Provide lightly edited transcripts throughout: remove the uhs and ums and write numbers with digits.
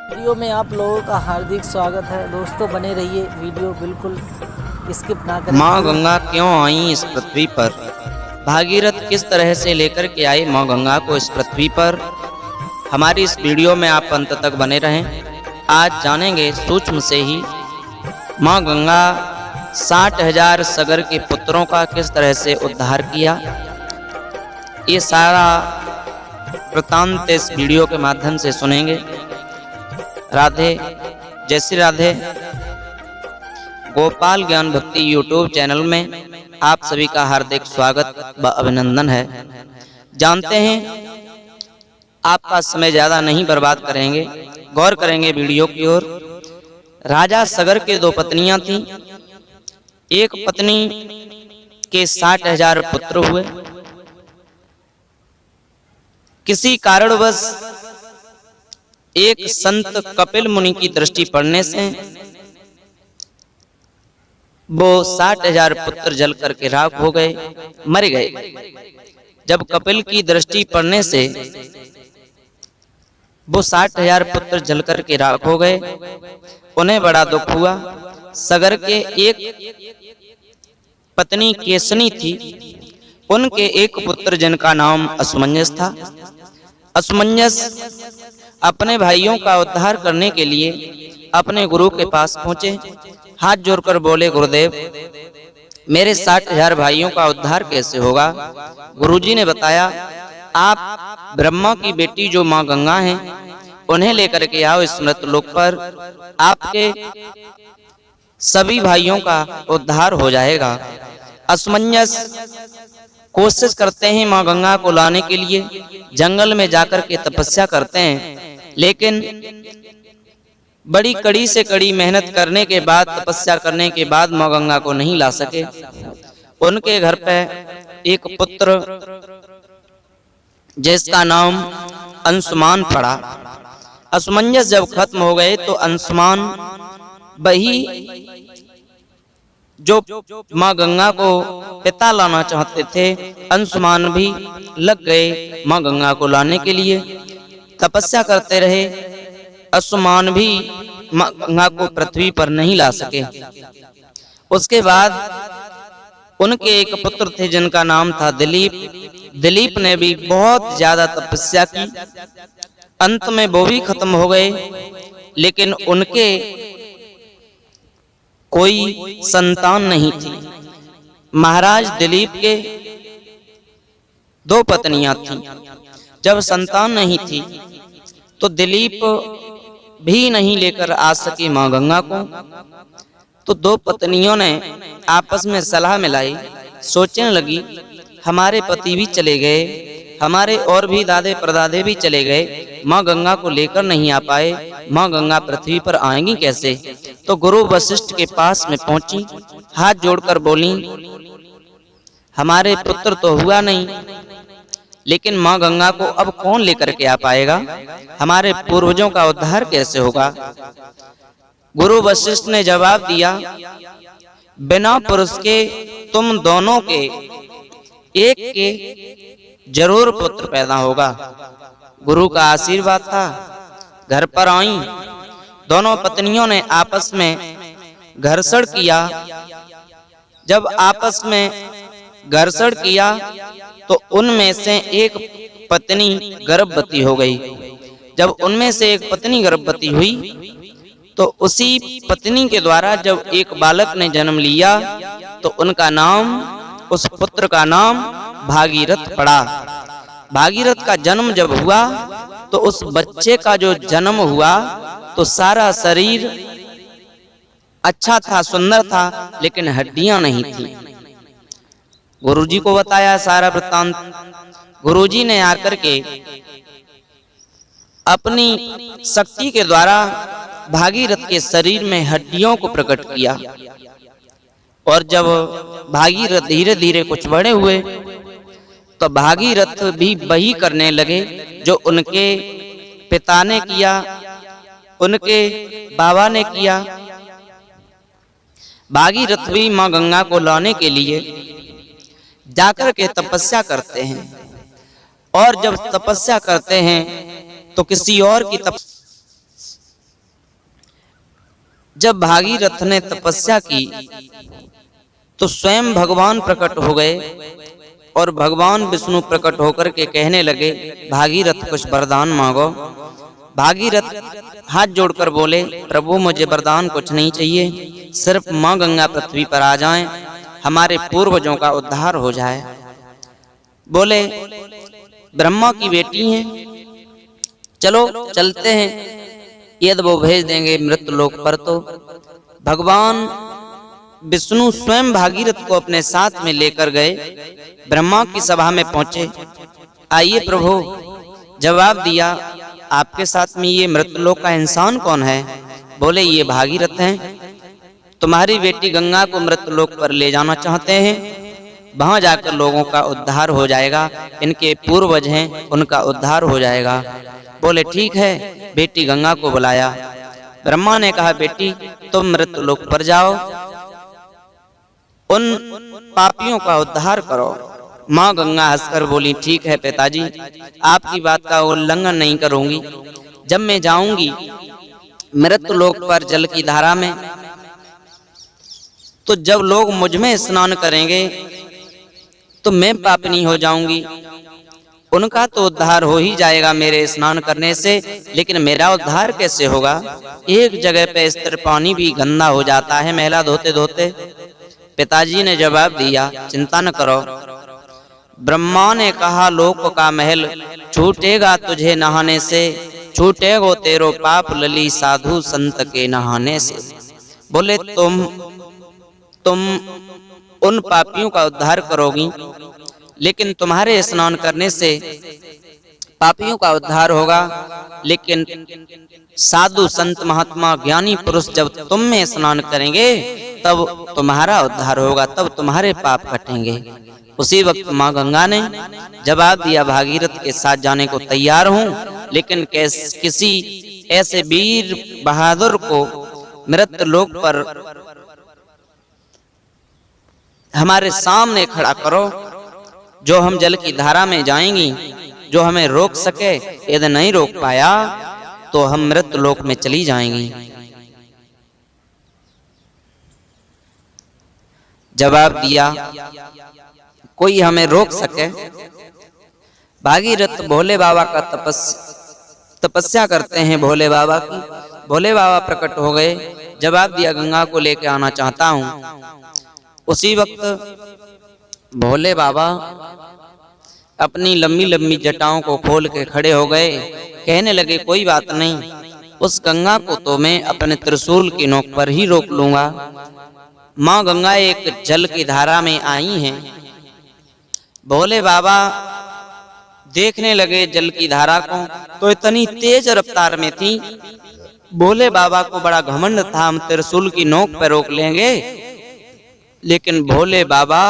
Video में आप लोगों का हार्दिक स्वागत है। दोस्तों बने रहिए, वीडियो बिल्कुल स्किप ना करें। माँ गंगा क्यों आई इस पृथ्वी पर? भागीरथ किस तरह से लेकर के आए माँ गंगा को इस पृथ्वी पर? हमारी इस वीडियो में आप अंत तक बने रहें। आज जानेंगे सूक्ष्म से ही माँ गंगा 60,000 सगर के पुत्रों का किस तरह से उद्धार किया। ये सारा वृत्तांत इस वीडियो के माध्यम से सुनेंगे। राधे, जय श्री राधे। गोपाल ज्ञान भक्ति यूट्यूब चैनल में आप सभी का हार्दिक स्वागत व अभिनंदन है। जानते हैं आपका समय ज्यादा नहीं बर्बाद करेंगे, गौर करेंगे वीडियो की ओर। राजा सगर के 2 पत्नियां थीं। एक पत्नी के 60,000 पुत्र हुए। किसी कारणवश एक संत कपिल मुनि की दृष्टि पड़ने से वो 60,000 पुत्र जल करके राख हो गए, मर गए। जब कपिल की दृष्टि पड़ने से वो 60,000 पुत्र जल करके राख हो गए, उन्हें बड़ा दुख हुआ। सगर के एक पत्नी केसनी थी, उनके एक पुत्र जिनका नाम असमंजस था। असमंजस अपने भाइयों का उद्धार करने के लिए अपने गुरु के पास पहुंचे। हाथ जोड़कर बोले, गुरुदेव मेरे 60,000 भाइयों का उद्धार कैसे होगा? गुरुजी ने बताया, आप ब्रह्मा की बेटी जो माँ गंगा हैं उन्हें लेकर के आओ इस मृत लोक पर, आपके सभी भाइयों का उद्धार हो जाएगा। असमंजस कोशिश करते हैं माँ गंगा को लाने के लिए, जंगल में जाकर के तपस्या करते हैं, लेकिन बड़ी कड़ी से कड़ी मेहनत करने के बाद, तपस्या करने के बाद माँ गंगा को नहीं ला सके। उनके घर पे एक पुत्र जिसका नाम अंशुमान पड़ा। असमंजस जब खत्म हो गए तो अंशुमान वही जो माँ गंगा को पिता लाना चाहते थे, अंशुमान भी लग गए माँ गंगा को लाने के लिए। तपस्या करते रहे, अंशुमान भी माँ गंगा को पृथ्वी पर नहीं ला सके। उसके बाद उनके एक पुत्र थे जिनका नाम था दिलीप। दिलीप ने भी बहुत ज्यादा तपस्या की, अंत में वो भी खत्म हो गए, लेकिन उनके कोई संतान नहीं थी। महाराज दिलीप के 2 पत्नियां थीं। जब संतान नहीं थी तो दिलीप भी नहीं लेकर आ सके माँ गंगा को। तो 2 पत्नियों ने आपस में सलाह मिलाई, सोचने लगी हमारे पति भी चले गए, हमारे और भी दादे परदादे भी चले गए, माँ गंगा को लेकर नहीं आ पाए, माँ गंगा पृथ्वी पर आएंगी कैसे? तो गुरु वशिष्ठ के पास में पहुंची, हाथ जोड़कर बोली, हमारे पुत्र तो हुआ नहीं, लेकिन माँ गंगा को अब कौन लेकर के आ पाएगा? हमारे पूर्वजों का उद्धार कैसे होगा? गुरु वशिष्ठ ने जवाब दिया, बिना पुरुष के तुम दोनों के एक के जरूर पुत्र पैदा होगा। गुरु का आशीर्वाद था। घर पर आई, दोनों पत्नियों ने आपस में घर्षण किया। जब आपस में घर्षण किया तो उनमें से एक पत्नी गर्भवती हो गई। जब उनमें से एक पत्नी गर्भवती हुई तो उसी पत्नी के द्वारा जब एक बालक ने जन्म लिया तो उनका नाम, उस पुत्र का नाम भागीरथ पड़ा। भागीरथ का जन्म जब हुआ तो उस बच्चे का जो जन्म हुआ तो सारा शरीर अच्छा था, सुंदर था, लेकिन हड्डियां नहीं थी। गुरुजी को बताया सारा वृत्तांत। गुरुजी ने आकर के अपनी शक्ति के द्वारा भागीरथ के शरीर में हड्डियों को प्रकट किया। और जब भागीरथ धीरे धीरे कुछ बड़े हुए तो भागीरथ भी वही करने लगे जो उनके पिता ने किया, उनके बाबा ने किया। भागीरथ भी माँ गंगा को लाने के लिए जाकर के तपस्या करते हैं, और जब तपस्या करते हैं तो किसी और की जब भागीरथ ने तपस्या की तो स्वयं भगवान प्रकट हो गए और भगवान विष्णु प्रकट होकर के कहने लगे, भागीरथ कुछ वरदान मांगो। भागीरथ हाथ जोड़कर बोले, प्रभु मुझे वरदान कुछ नहीं चाहिए, सिर्फ माँ गंगा पृथ्वी पर आ जाएं, हमारे पूर्वजों का उद्धार हो जाए। बोले, ब्रह्मा की बेटी हैं, चलो चलते हैं, यदि वो भेज देंगे मृत्युलोक पर। तो भगवान विष्णु स्वयं भागीरथ को अपने साथ में लेकर गए, ब्रह्मा की सभा में पहुंचे। आइए प्रभु, जवाब दिया, आपके साथ में ये मृत्युलोक का इंसान कौन है? बोले, ये भागीरथ हैं, तुम्हारी बेटी गंगा को मृत्युलोक पर ले जाना चाहते हैं, वहां जाकर लोगों का उद्धार हो जाएगा, इनके पूर्वज हैं उनका उद्धार हो जाएगा। बोले, ठीक है, बेटी गंगा को बुलाया। ब्रह्मा ने कहा, बेटी तुम मृत्युलोक पर जाओ, उन पापियों का उद्धार करो। माँ गंगा हंसकर बोली, ठीक है पिताजी, आपकी बात का उल्लंघन नहीं करूंगी। जब मैं जाऊंगी मृत्युलोक पर जल की धारा में, तो जब लोग मुझ में स्नान करेंगे तो मैं पापिनी हो जाऊंगी, उनका तो उद्धार हो ही जाएगा मेरे स्नान करने से, लेकिन मेरा उद्धार कैसे होगा? एक जगह पे स्थिर पानी भी गंदा हो जाता है मैला धोते धोते। पिताजी ने जवाब दिया, चिंता न करो। ब्रह्मा ने कहा, लोक का महल छूटेगा तुझे नहाने से, छूटेगो तेरो पाप लली साधु संत के नहाने से। बोले, तुम उन पापियों का उद्धार करोगी, लेकिन तुम्हारे स्नान करने से पापियों का उद्धार होगा, लेकिन साधु संत महात्मा ज्ञानी पुरुष जब तुम में स्नान करेंगे तब तुम्हारा उद्धार होगा, तब तुम्हारे पाप कटेंगे। उसी वक्त माँ गंगा ने जवाब दिया, भागीरथ के साथ जाने को तैयार हूँ, लेकिन किसी ऐसे वीर बहादुर को मृत्युलोक पर हमारे सामने खड़ा करो, जो हम जल की धारा में जाएंगी, जो हमें रोक सके। यदि नहीं रोक पाया तो हम मृत्युलोक में चली जाएंगी। जवाब दिया, कोई हमें रोक सके? भागीरथ भोले बाबा का तपस्या करते हैं, भोले बाबा की। भोले बाबा प्रकट हो गए, जवाब दिया, गंगा को लेकर आना चाहता हूँ। उसी वक्त भोले बाबा अपनी लंबी लंबी जटाओं को खोल के खड़े हो गए, कहने लगे, कोई बात नहीं, उस गंगा को तो मैं अपने त्रिशूल की नोक पर ही रोक लूंगा। माँ गंगा एक जल की धारा में आई हैं। भोले बाबा देखने लगे जल की धारा को, तो इतनी तेज रफ्तार में थी, भोले बाबा को बड़ा घमंड था, हम त्रिशूल की नोक पर रोक लेंगे। लेकिन भोले बाबा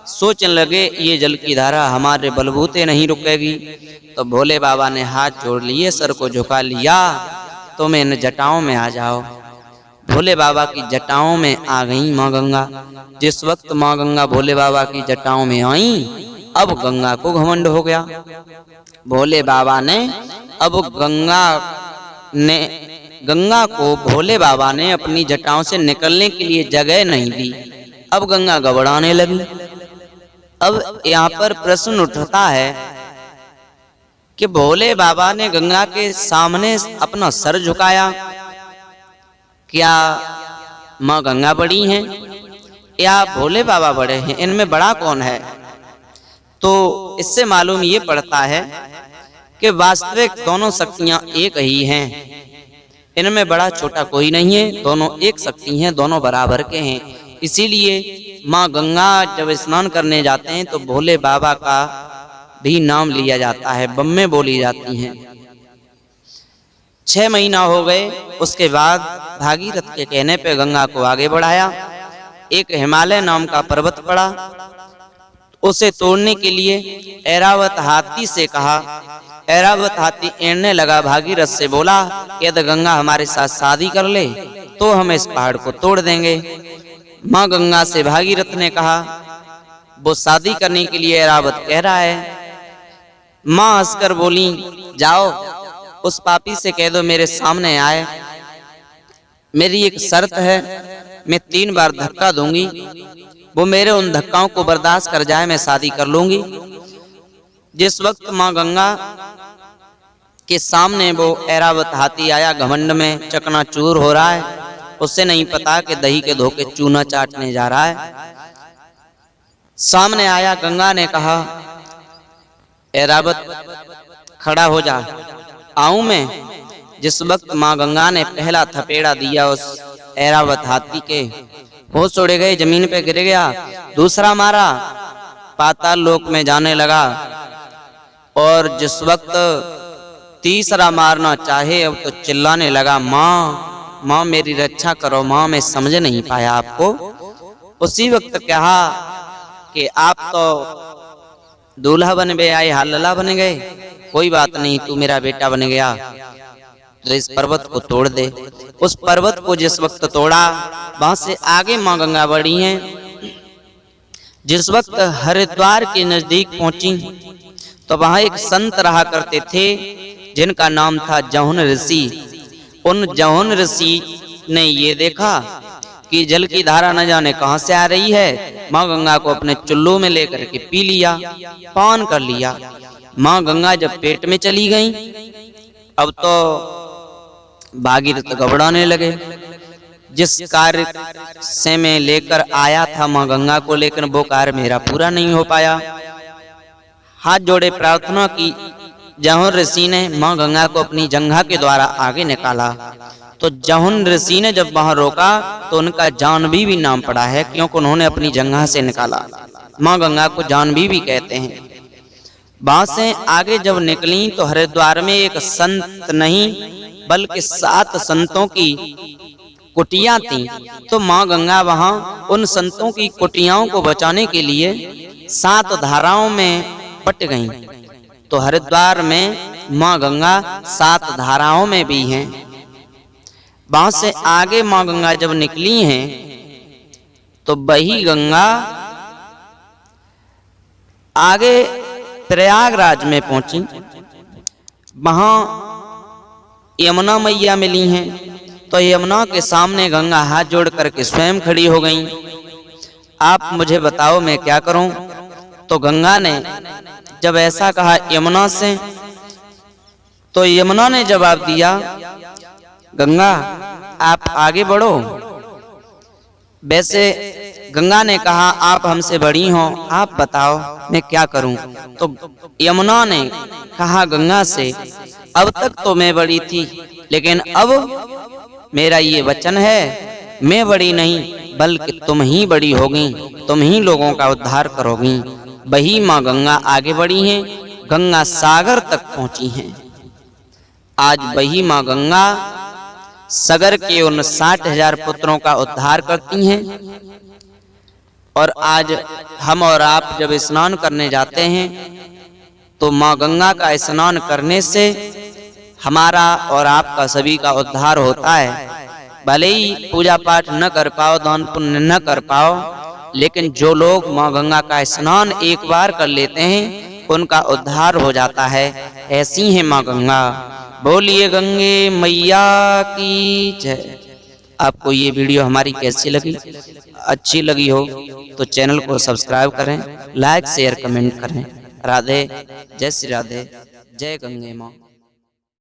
सोचने लगे, ये जल की धारा हमारे बलबूते नहीं रुकेगी। तो भोले बाबा ने हाथ जोड़ लिए, सर को झुका लिया, तुम इन जटाओं में आ जाओ। भोले बाबा की जटाओं में आ गई माँ गंगा। जिस वक्त माँ गंगा भोले बाबा की जटाओं में आई, अब गंगा को घमंड हो गया। भोले बाबा ने अब गंगा को भोले बाबा ने अपनी जटाओं से निकलने के लिए जगह नहीं दी। अब गंगा घबराने लगी। अब यहाँ पर प्रश्न उठता है कि भोले बाबा ने गंगा के सामने अपना सर झुकाया, क्या माँ गंगा बड़ी हैं या भोले बाबा बड़े हैं? इनमें बड़ा कौन है? तो इससे मालूम ये पड़ता है कि वास्तविक दोनों शक्तियां एक ही हैं, इनमें बड़ा छोटा कोई नहीं है, दोनों एक शक्ति हैं, दोनों बराबर के हैं। इसीलिए माँ गंगा जब स्नान करने जाते हैं तो भोले बाबा का भी नाम लिया जाता है, बम्मे बोली जाती हैं। 6 महीना हो गए। उसके बाद भागीरथ के कहने पे गंगा को आगे बढ़ाया। एक हिमालय नाम का पर्वत पड़ा, उसे तोड़ने के लिए ऐरावत हाथी से कहा। ऐरावत हाथी एड़ने लगा, भागीरथ से बोला, यदि गंगा हमारे साथ शादी कर ले तो हम इस पहाड़ को तोड़ देंगे। माँ गंगा से भागीरथ ने कहा, वो शादी करने के लिए ऐरावत कह रहा है। माँ हंसकर बोली, जाओ उस पापी से कह दो मेरे सामने आए। मेरी एक शर्त है, मैं 3 बार धक्का दूंगी, वो मेरे उन धक्काओं को बर्दाश्त कर जाए, मैं शादी कर लूंगी। जिस वक्त माँ गंगा के सामने वो ऐरावत हाथी आया, घमंड में चकनाचूर हो रहा है, उसे नहीं पता कि दही के धोखे चूना चाटने जा रहा है। सामने आया, गंगा ने कहा, ऐरावत खड़ा हो जा, आऊं मैं। जिस वक्त माँ गंगा ने पहला थपेड़ा दिया उस ऐरावत हाथी के, होश उड़ गए, जमीन पे गिर गया। दूसरा मारा, पाताल लोक में जाने लगा। और जिस वक्त तीसरा मारना चाहे, अब तो चिल्लाने लगा, माँ माँ मेरी रक्षा करो, माँ मैं समझ नहीं पाया आपको। उसी वक्त कहा कि आप तो दूल्हा बन गए, आए हालला बन गए, कोई बात नहीं, तू मेरा बेटा बन गया तो इस पर्वत को तोड़ दे। उस पर्वत को जिस वक्त तोड़ा, वहां से आगे माँ गंगा बढ़ी हैं। जिस वक्त हरिद्वार के नजदीक पहुंची तो वहां एक संत रहा करते थे जिनका नाम था जहुन ऋषि। उन जहुन ऋषि ने ये देखा कि जल की धारा न जाने कहां से आ रही है, माँ गंगा को अपने चुल्लू में लेकर के पी लिया, पान कर लिया। माँ गंगा जब पेट में चली गई, अब तो भागीरथ घबराने लगे। जिस कार्य से मैं लेकर आया था माँ गंगा को, लेकिन वो कार्य मेरा पूरा नहीं हो पाया। हाथ जोड़े प्रार्थना की। जहुन ऋषि ने माँ गंगा को अपनी जंघा के द्वारा आगे निकाला। तो जहुन ऋषि ने जब वहां रोका तो उनका जानवी भी नाम पड़ा है, क्योंकि उन्होंने अपनी जंघा से निकाला। माँ गंगा को जानवी भी कहते हैं। वहां से आगे जब निकली तो हरिद्वार में एक संत नहीं बल्कि 7 संतों की कुटिया थी। तो माँ गंगा वहां उन संतों की कुटियाओं को बचाने के लिए 7 धाराओं में बट गईं। तो हरिद्वार में माँ गंगा 7 धाराओं में भी हैं। वहां से आगे माँ गंगा जब निकली हैं तो वही गंगा आगे प्रयागराज में पहुंची। वहां यमुना मैया मिली हैं। तो यमुना के सामने गंगा हाथ जोड़ करके स्वयं खड़ी हो गईं। आप मुझे बताओ मैं क्या करूं? तो गंगा ने जब ऐसा कहा यमुना से, तो यमुना ने जवाब दिया, गंगा आप आगे बढ़ो। वैसे गंगा ने कहा, आप हमसे बड़ी हो, आप बताओ मैं क्या करूं? तो यमुना ने कहा गंगा से, अब तक तो मैं बड़ी थी, लेकिन अब मेरा ये वचन है, मैं बड़ी नहीं बल्कि तुम ही बड़ी होगी, तुम ही लोगों का उद्धार करोगी। वही माँ गंगा आगे बढ़ी हैं, गंगा सागर तक पहुंची हैं। आज वही माँ गंगा सागर के उन 60,000 पुत्रों का उद्धार करती हैं। और आज हम और आप जब स्नान करने जाते हैं तो माँ गंगा का स्नान करने से हमारा और आपका सभी का उद्धार होता है। भले ही पूजा पाठ न कर पाओ, दान पुण्य न कर पाओ, लेकिन जो लोग माँ गंगा का स्नान एक बार कर लेते हैं उनका उद्धार हो जाता है। ऐसी है माँ गंगा। बोलिए गंगे मैया की जय। आपको ये वीडियो हमारी कैसी लगी? अच्छी लगी हो तो चैनल को सब्सक्राइब करें, लाइक शेयर कमेंट करें। राधे, जय श्री राधे, जय गंगे माँ।